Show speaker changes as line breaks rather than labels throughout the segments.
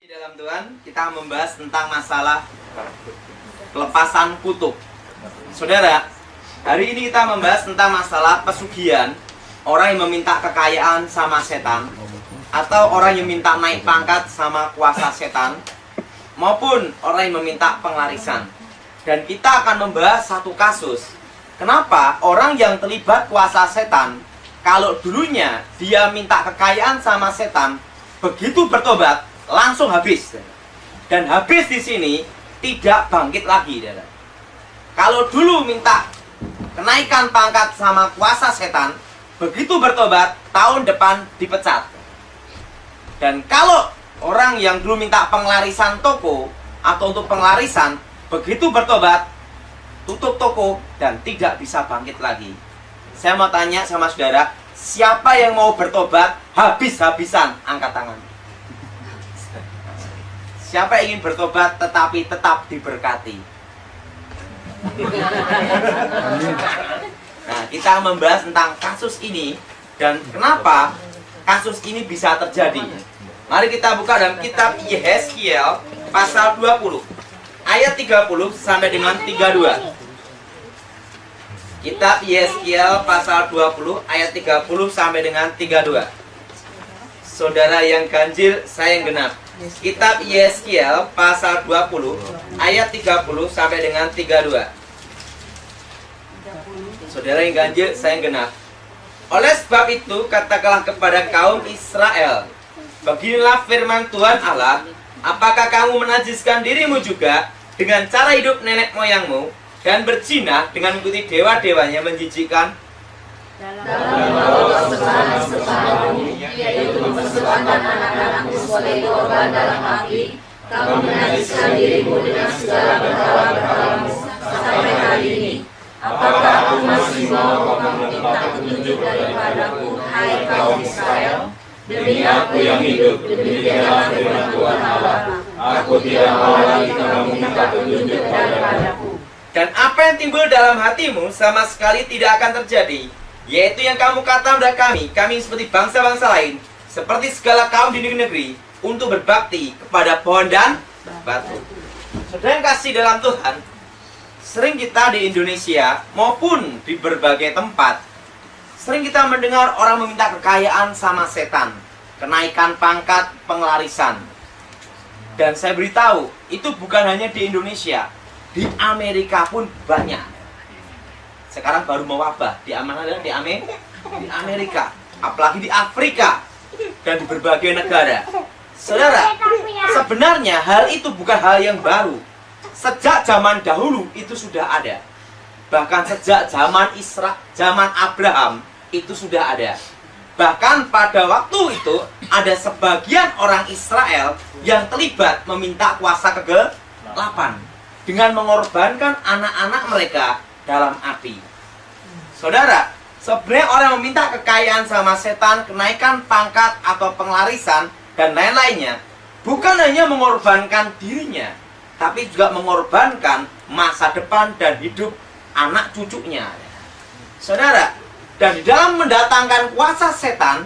Di dalam Tuhan, kita membahas tentang masalah pelepasan kutuk. Saudara, hari ini kita membahas tentang masalah pesugihan, orang yang meminta kekayaan sama setan, atau orang yang minta naik pangkat sama kuasa setan, maupun orang yang meminta penglarisan. Dan kita akan membahas satu kasus. Kenapa orang yang terlibat kuasa setan, kalau dulunya dia minta kekayaan sama setan, begitu bertobat langsung habis. Dan habis di sini tidak bangkit lagi. Kalau dulu minta kenaikan pangkat sama kuasa setan, begitu bertobat tahun depan dipecat. Dan kalau orang yang dulu minta penglarisan toko atau untuk penglarisan, begitu bertobat tutup toko dan tidak bisa bangkit lagi. Saya mau tanya sama saudara, siapa yang mau bertobat habis-habisan? Angkat tangan. Siapa yang ingin bertobat tetapi tetap diberkati? Nah, kita membahas tentang kasus ini dan kenapa kasus ini bisa terjadi. Mari kita buka dalam kitab Yehezkiel pasal 20 ayat 30 sampai dengan 32. Kitab Yehezkiel pasal 20 ayat 30 sampai dengan 32. Saudara yang ganjil, saya yang genap. Kitab Yehezkiel pasal 20 ayat 30 sampai dengan 32. Saudara yang ganjil, saya yang genap. Oleh sebab itu, katakanlah kepada kaum Israel, beginilah firman Tuhan Allah, apakah kamu menajiskan dirimu juga dengan cara hidup nenek moyangmu dan berzina dengan mengikuti dewa-dewanya menjijikkan?
Dalam sesembahan yaitu mempersembahkan anak-anakmu sebagai korban dalam api, kamu menajiskan dirimu dengan segala berhala-berhalamu sampai hari ini. Apakah aku masih mau meminta petunjuk daripadaku, hai kaum Israel? Demi aku yang hidup, demikianlah firman Tuhan Allah, aku tidak mau lagi kamu minta petunjuk daripadaku.
Dan apa yang timbul dalam hatimu sama sekali tidak akan terjadi, yaitu yang kamu kata kepada kami seperti bangsa-bangsa lain, seperti segala kaum di negeri, untuk berbakti kepada pohon dan batu. Saudara yang kasih dalam Tuhan, sering kita di Indonesia maupun di berbagai tempat, sering kita mendengar orang meminta kekayaan sama setan, kenaikan pangkat, penglarisan. Dan saya beritahu, itu bukan hanya di Indonesia, di Amerika pun banyak. Sekarang baru mewabah di Amerika, apalagi di Afrika dan di berbagai negara. Saudara, sebenarnya hal itu bukan hal yang baru. Sejak zaman dahulu itu sudah ada. Bahkan sejak zaman Abraham itu sudah ada. Bahkan pada waktu itu ada sebagian orang Israel yang terlibat meminta kuasa kegelapan dengan mengorbankan anak-anak mereka dalam api. Saudara, sebenarnya orang yang meminta kekayaan sama setan, kenaikan pangkat atau penglarisan dan lain-lainnya, bukan hanya mengorbankan dirinya, tapi juga mengorbankan masa depan dan hidup anak cucunya. Saudara, dan di dalam mendatangkan kuasa setan,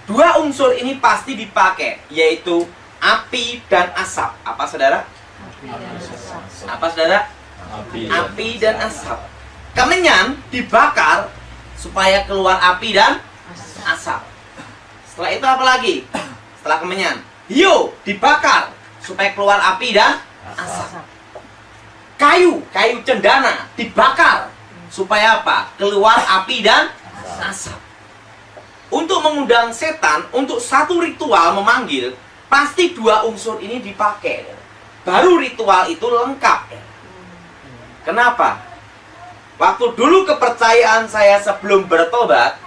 dua unsur ini pasti dipakai, yaitu api dan asap. Apa saudara? Apa saudara? Api dan asap. Kemenyan dibakar supaya keluar api dan asap. Setelah itu apa lagi? Setelah kemenyan, hiu dibakar supaya keluar api dan asap. Kayu cendana dibakar supaya apa? Keluar api dan asap. Untuk mengundang setan, untuk satu ritual memanggil, pasti dua unsur ini dipakai. Baru ritual itu lengkap. Kenapa? Waktu dulu kepercayaan saya sebelum bertobat,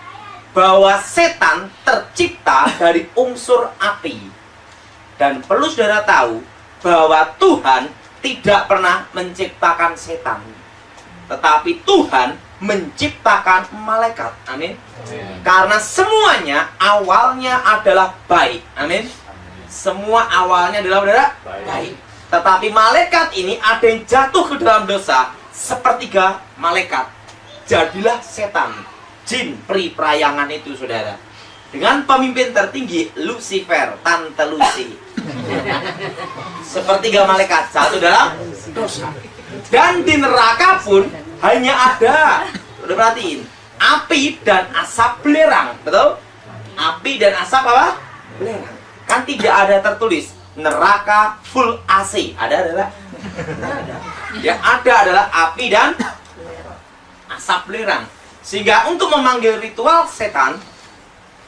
bahwa setan tercipta dari unsur api. Dan perlu saudara tahu, bahwa Tuhan tidak pernah menciptakan setan, tetapi Tuhan menciptakan malaikat. Amin. Karena semuanya awalnya adalah baik. Amin. Semua awalnya adalah baik. Tetapi malaikat ini ada yang jatuh ke dalam dosa, sepertiga malaikat. Jadilah setan, jin peri perayangan itu, saudara. dengan pemimpin tertinggi Lucifer, Tante Lucy. Sepertiga malaikat, satu dalam dosa. Dan di neraka pun hanya ada, udah perhatiin, api dan asap belerang, betul? Api dan asap apa? Belerang. Kan tidak ada tertulis neraka full AC. Ada adalah? Yang ada adalah api dan asap belerang. Sehingga untuk memanggil ritual setan,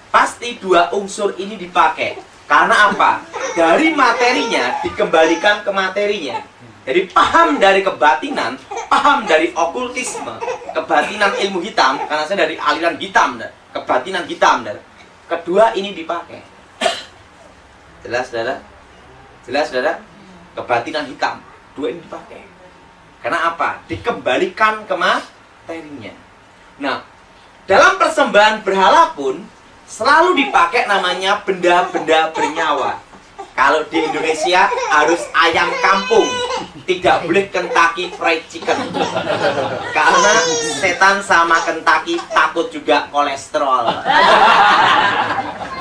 pasti dua unsur ini dipakai. Karena apa? Dari materinya dikembalikan ke materinya. Jadi paham dari kebatinan, paham dari okultisme, kebatinan ilmu hitam, karena saya dari aliran hitam, kebatinan hitam. Kedua ini dipakai. Jelas, saudara? Jelas, saudara? Kebatinan hitam, dua ini dipakai. Karena apa? Dikembalikan ke materinya. Nah, dalam persembahan berhala pun selalu dipakai namanya benda-benda bernyawa. Kalau di Indonesia harus ayam kampung, tidak boleh Kentucky Fried Chicken. Karena setan sama Kentucky takut juga kolesterol.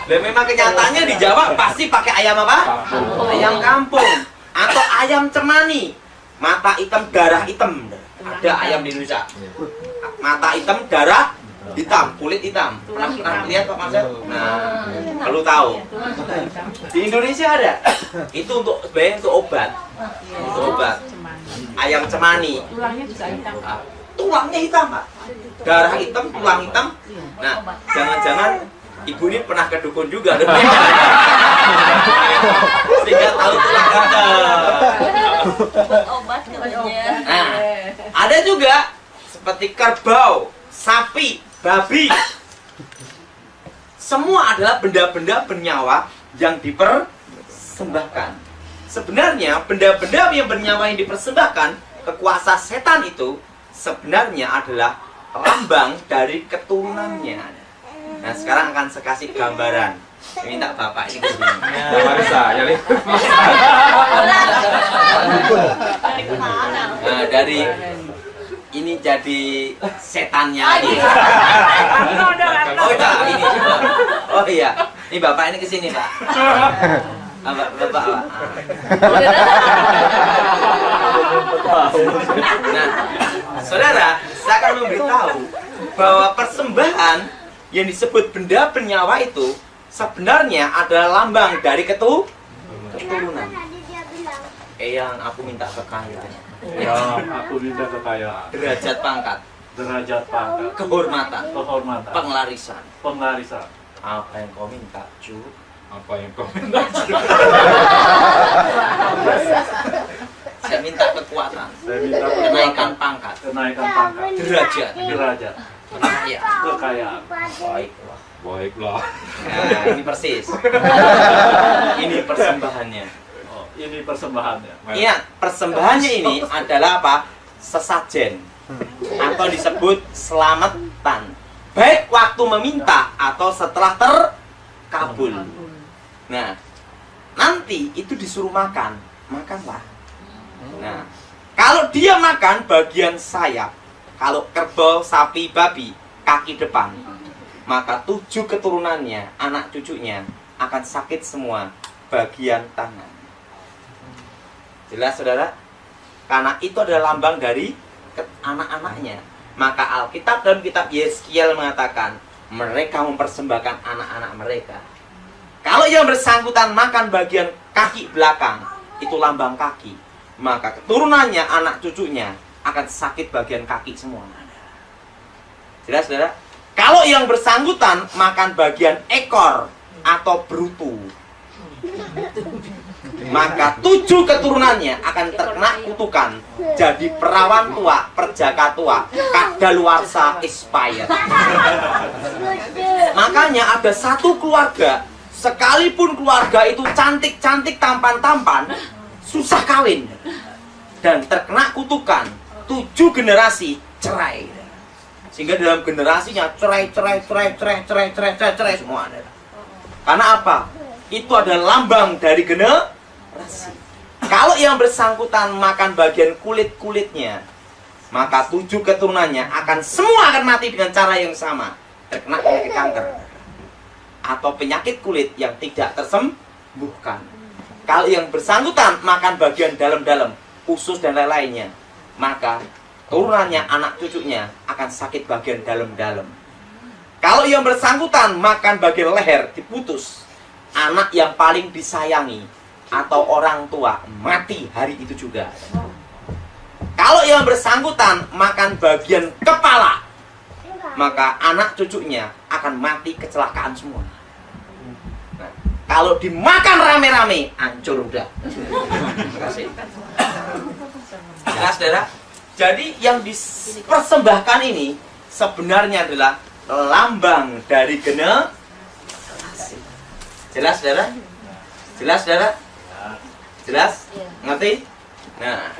Dan memang kenyataannya di Jawa pasti pakai ayam apa? Ayam kampung atau ayam cemani, mata hitam darah hitam. Ada ayam di Indonesia. Mata hitam, darah hitam, kulit hitam. Pernah lihat Pak Marcel? Nah, perlu tahu. Di Indonesia ada. Itu untuk sebenarnya untuk obat. Untuk obat. Ayam cemani.
Tulangnya juga hitam.
Tulangnya hitam, Pak. Darah hitam, tulang hitam. Nah, jangan-jangan ibu ini pernah ke dukun juga. Sehingga tahu tulang hitam.
Obat katanya.
Nah, ada juga seperti kerbau, sapi, babi. Semua adalah benda-benda bernyawa yang dipersembahkan. Sebenarnya benda-benda yang bernyawa yang dipersembahkan ke kuasa setan itu sebenarnya adalah lambang dari keturunannya. Nah, sekarang akan saya kasih gambaran. Saya minta Bapak ini ke sini. Nah, dari ini jadi setannya ini. Oh iya, ini. Oh iya, ini Bapak ini ke sini, Pak. Bapak. Nah, saudara, saya akan memberitahu bahwa persembahan yang disebut benda bernyawa itu sebenarnya adalah lambang dari keturunan. Yang aku minta kekayaan.
Ya, aku minta kekayaan,
Derajat pangkat, kehormatan, penglarisan. Apa yang kau minta, Cu?
Apa yang kau minta?
Saya minta kekuatan,
Saya minta
kenaikan pangkat, derajat,
kekayaan.
Baiklah.
Baiklah.
Nah, ini persis. Ini persembahannya.
Oh, ini persembahannya.
Ingat, persembahannya ini adalah apa? Sesajen atau disebut selamatan. Baik waktu meminta atau setelah terkabul. Nah, nanti itu disuruh makan, makanlah. Nah, kalau dia makan bagian sayap, kalau kerbau, sapi, babi, kaki depan, maka 7 keturunannya, anak cucunya akan sakit semua bagian tangan. Jelas, saudara? Karena itu adalah lambang dari anak-anaknya. Maka Alkitab dalam kitab Yeskiel mengatakan mereka mempersembahkan anak-anak mereka. Kalau yang bersangkutan makan bagian kaki belakang, itu lambang kaki, maka keturunannya, anak cucunya akan sakit bagian kaki semua. Jelas, saudara? Kalau yang bersangkutan makan bagian ekor atau brutu, maka 7 keturunannya akan terkena kutukan, jadi perawan tua, perjaka tua, kadaluarsa expired. Makanya ada satu keluarga, sekalipun keluarga itu cantik-cantik, tampan-tampan, susah kawin dan terkena kutukan, 7 generasi cerai. Sehingga dalam generasinya cerai semua. Karena apa? Itu adalah lambang dari generasi. Kalau yang bersangkutan makan bagian kulit-kulitnya, maka 7 keturunannya akan semua akan mati dengan cara yang sama, terkena penyakit kanker. atau penyakit kulit yang tidak tersembuhkan. Kalau yang bersangkutan makan bagian dalam-dalam, usus dan lain-lainnya, maka turunannya, anak cucunya akan sakit bagian dalam-dalam. Kalau yang bersangkutan makan bagian leher diputus, anak yang paling disayangi atau orang tua mati hari itu juga. Kalau yang bersangkutan makan bagian kepala, maka anak cucunya akan mati kecelakaan semua. Nah, kalau dimakan rame-rame, hancur udah. Terima kasih. Jelas, saudara? Jadi yang dipersembahkan ini sebenarnya adalah lambang dari generasi. Jelas, saudara? Jelas, saudara? Jelas? Ngerti? Nah,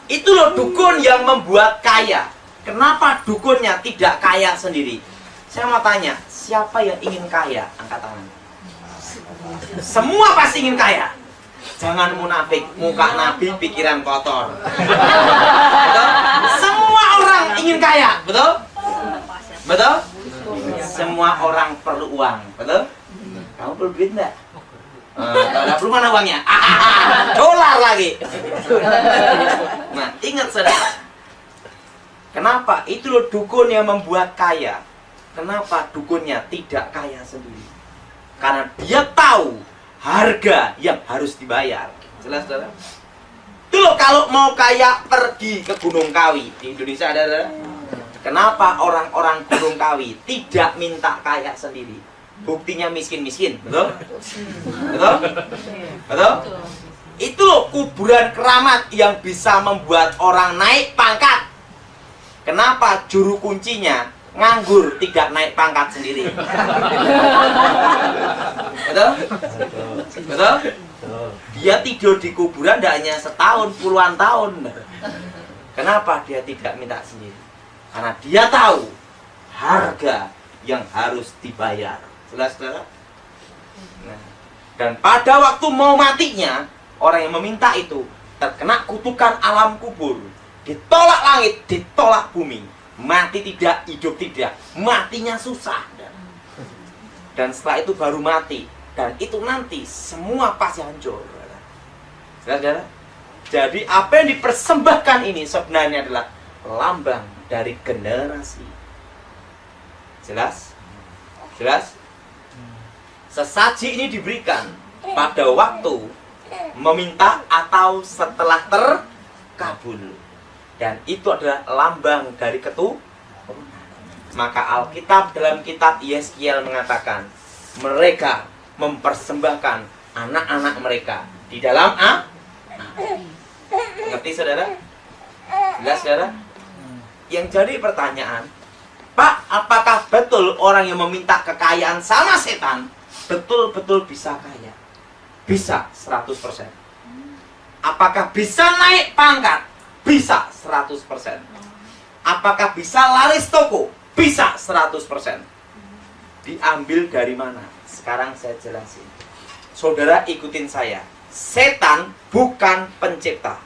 itu loh dukun yang membuat kaya. Kenapa dukunnya tidak kaya sendiri? Saya mau tanya, siapa yang ingin kaya? Angkat tangan. Semua pasti ingin kaya. Jangan munafik, muka nabi, pikiran kotor. Betul? Semua orang ingin kaya, betul? Betul? Semua orang perlu uang, betul? Kamu perlu duit enggak? Kalau perlu mana uangnya? Dolar lagi. Nah, ingat saudara. Kenapa? Itu loh dukun yang membuat kaya. Kenapa dukunnya tidak kaya sendiri? Karena dia tahu harga yang harus dibayar. Jelas, saudara? Itu loh kalau mau kaya pergi ke Gunung Kawi. Di Indonesia ada. Kenapa orang-orang Gunung Kawi tidak minta kaya sendiri? Buktinya miskin-miskin, betul? Betul? Betul? Itu loh kuburan keramat yang bisa membuat orang naik pangkat. Kenapa juru kuncinya nganggur tidak naik pangkat sendiri? Betul? Betul? Dia tidur di kuburan tidak hanya setahun, puluhan tahun. Kenapa dia tidak minta sendiri? Karena dia tahu harga yang harus dibayar. Jelas, saudara? Nah, dan pada waktu mau matinya, orang yang meminta itu terkena kutukan alam kubur. Ditolak langit, ditolak bumi. Mati tidak, hidup tidak. Matinya susah. Dan setelah itu baru mati. Dan itu nanti semua pasti hancur. Saudara? Jadi apa yang dipersembahkan ini sebenarnya adalah lambang dari generasi. Jelas? Jelas? Sesaji ini diberikan pada waktu meminta atau setelah terkabul. Dan itu adalah lambang dari keturunan. Maka Alkitab dalam kitab Yeskiel mengatakan mereka mempersembahkan anak-anak mereka di dalam ngerti, saudara? Jelas, saudara? Yang jadi pertanyaan, Pak, apakah betul orang yang meminta kekayaan sama setan betul-betul bisa kaya? Bisa 100%. Apakah bisa naik pangkat? Bisa 100%. Apakah bisa laris toko? Bisa 100%. Diambil dari mana? Sekarang saya jelasin. Saudara ikutin saya. Setan bukan pencipta.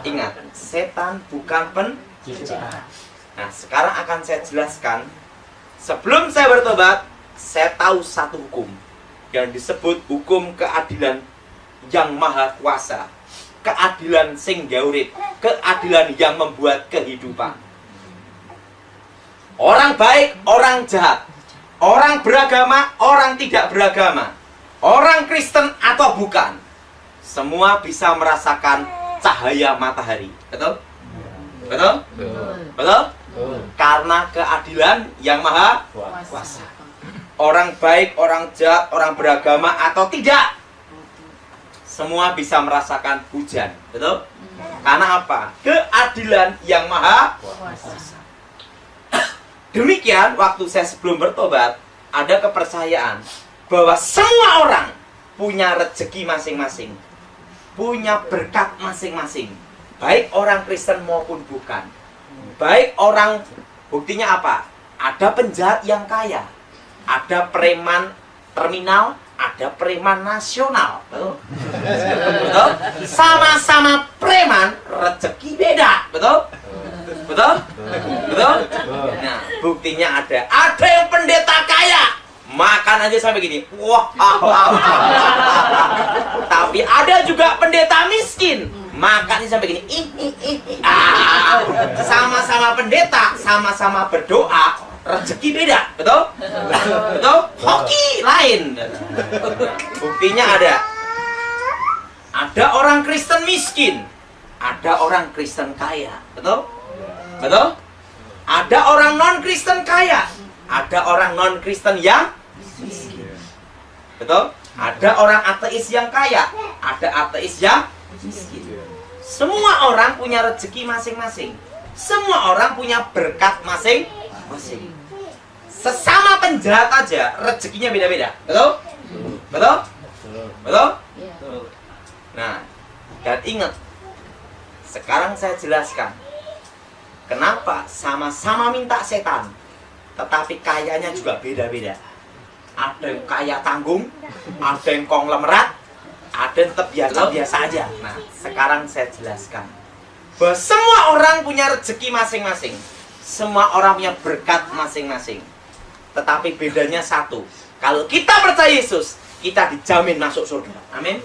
Ingat, setan bukan pencipta. Nah, sekarang akan saya jelaskan. Sebelum saya bertobat, saya tahu satu hukum yang disebut hukum keadilan yang maha kuasa. Keadilan sing gaurip, keadilan yang membuat kehidupan. Orang baik, orang jahat, orang beragama, orang tidak beragama, orang Kristen atau bukan, semua bisa merasakan cahaya matahari. Betul? Betul? Betul? Karena keadilan yang maha kuasa. Orang baik, orang jahat, orang beragama atau tidak, semua bisa merasakan hujan. Betul? Karena apa? Keadilan yang maha kuasa. Demikian, waktu saya sebelum bertobat, ada kepercayaan bahwa semua orang punya rezeki masing-masing, punya berkat masing-masing, baik orang Kristen maupun bukan. Baik orang, buktinya apa? Ada penjahat yang kaya, ada preman terminal, ada preman nasional. Betul? Betul? Sama-sama preman, rezeki beda. Betul? Betul? Betul? Nah, buktinya ada. Ada yang pendeta kaya, makan aja sampai gini. Wah. Tapi ada juga pendeta miskin, makannya sampai gini. Sama-sama pendeta, sama-sama berdoa, rezeki beda. Betul? Betul? Hoki lain. Buktinya ada. Ada orang Kristen miskin, ada orang Kristen kaya. Betul? Betul? Ada orang non-Kristen kaya, ada orang non-Kristen yang miskin. Betul? Ada orang ateis yang kaya, ada ateis yang miskin. Semua orang punya rezeki masing-masing. Semua orang punya berkat masing-masing. Sesama penjahat aja rezekinya beda-beda. Betul? Betul? Betul? Nah, dan ingat, sekarang saya jelaskan kenapa sama-sama minta setan, tetapi kayanya juga beda-beda. Ada yang kaya tanggung, ada yang konglomerat, ada yang tetap biasa-biasa aja. Nah, sekarang saya jelaskan bahwa semua orang punya rezeki masing-masing. Semua orang punya berkat masing-masing. Tetapi bedanya satu. Kalau kita percaya Yesus, kita dijamin masuk surga. Amin.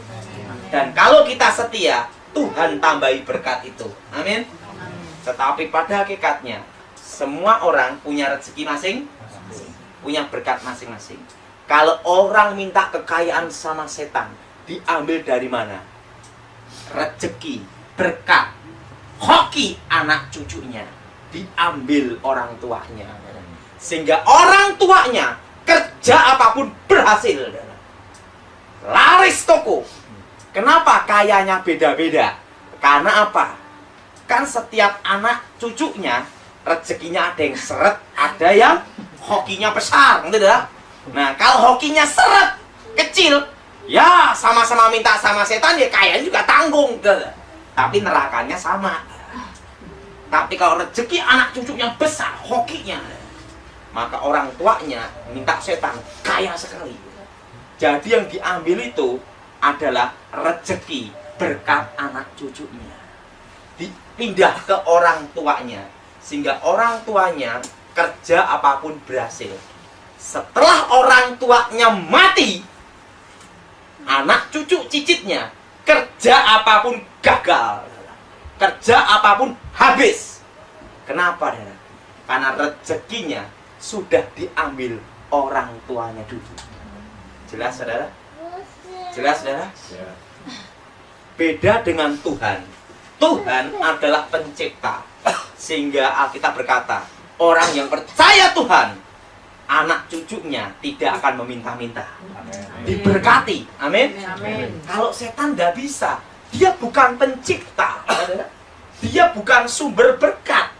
Dan kalau kita setia, Tuhan tambahi berkat itu. Amin. Tetapi pada hakikatnya, semua orang punya rezeki masing-masing, punya berkat masing-masing. Kalau orang minta kekayaan sama setan, diambil dari mana? Rezeki, berkat, hoki anak cucunya, diambil orang tuanya. Sehingga orang tuanya kerja apapun berhasil. Laris toko. Kenapa kayanya beda-beda? Karena apa? Kan setiap anak cucunya rezekinya ada yang seret, ada yang hokinya besar, gitu dah. Nah, kalau hokinya seret, kecil, ya sama-sama minta sama setan, ya kayaknya juga tanggung, gitu. Tapi nerakanya sama. Tapi kalau rezeki anak cucunya besar, hokinya, maka orang tuanya minta setan kaya sekali. Jadi yang diambil itu adalah rezeki berkat anak cucunya, dipindah ke orang tuanya, sehingga orang tuanya kerja apapun berhasil. Setelah orang tuanya mati, anak cucu cicitnya kerja apapun gagal, kerja apapun habis. Kenapa, Dara? Karena rezekinya sudah diambil orang tuanya dulu. Jelas, saudara? Jelas, saudara? Beda dengan Tuhan. Tuhan adalah pencipta. Sehingga Alkitab berkata, orang yang percaya Tuhan, anak cucunya tidak akan meminta-minta. Diberkati. Amin. Kalau setan tidak bisa, dia bukan pencipta. Dia bukan sumber berkat.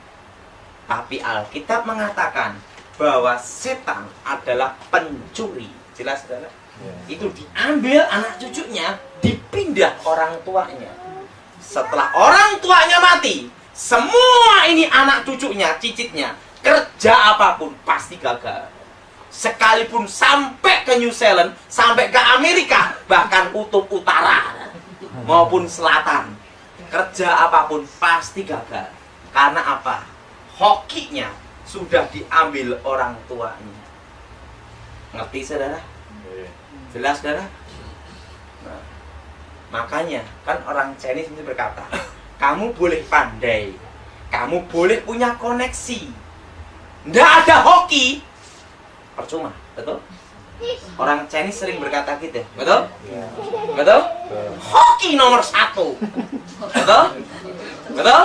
Tapi Alkitab mengatakan bahwa setan adalah pencuri. Jelas, saudara? Itu diambil anak cucunya, dipindah orang tuanya. Setelah orang tuanya mati, semua ini anak cucunya, cicitnya, kerja apapun pasti gagal. Sekalipun sampai ke New Zealand, sampai ke Amerika, bahkan kutub utara maupun selatan, kerja apapun pasti gagal. Karena apa? Hokinya sudah diambil orang tuanya. Ngerti, saudara? Jelas, saudara? Nah, makanya kan orang Chinese ini berkata, kamu boleh pandai, kamu boleh punya koneksi, nggak ada hoki, percuma. Betul? Orang Chinese sering berkata gitu, betul? Betul? Hoki nomor 1. Betul? Betul?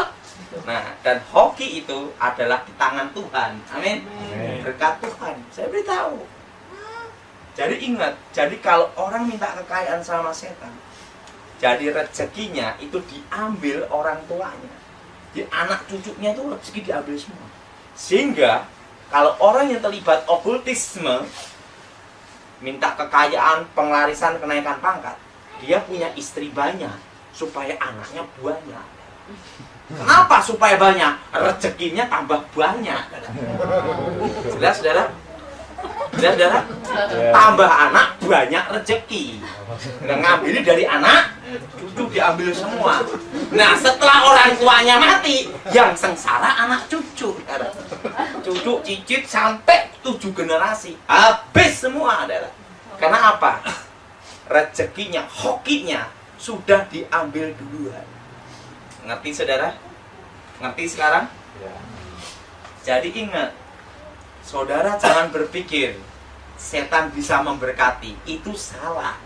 Nah, dan hoki itu adalah di tangan Tuhan. Amin. Berkat Tuhan. Saya beritahu. Jadi ingat, jadi kalau orang minta kekayaan sama setan, jadi rezekinya itu diambil orang tuanya. Jadi anak cucunya itu rezeki diambil semua. Sehingga kalau orang yang terlibat okultisme, minta kekayaan, penglarisan, kenaikan pangkat, dia punya istri banyak supaya anaknya banyak. Kenapa supaya banyak? Rezekinya tambah banyak. Jelas, saudara? Jelas, saudara? Tambah anak banyak rezeki. Ngambil dari anak Cucu diambil semua. Nah, setelah orang tuanya mati, yang sengsara anak cucu. Cucu cicit sampai 7 generasi. Habis semua adalah. Karena apa? Rezekinya, hokinya sudah diambil duluan. Ngerti saudara? Ngerti sekarang?
Ya.
Jadi ingat, saudara jangan berpikir setan bisa memberkati. Itu salah.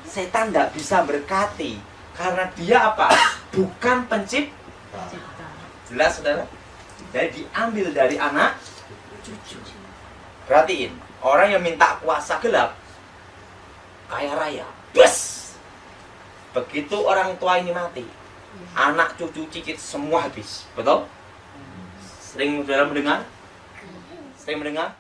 Setan tidak bisa berkati karena dia apa? Bukan pencipta. Jelas saudara? Jadi diambil dari anak cucu. Perhatiin, orang yang minta kuasa gelap kaya raya, bes. Begitu orang tua ini mati, anak cucu cicit semua habis. Betul? Sering saudara mendengar? Sering mendengar?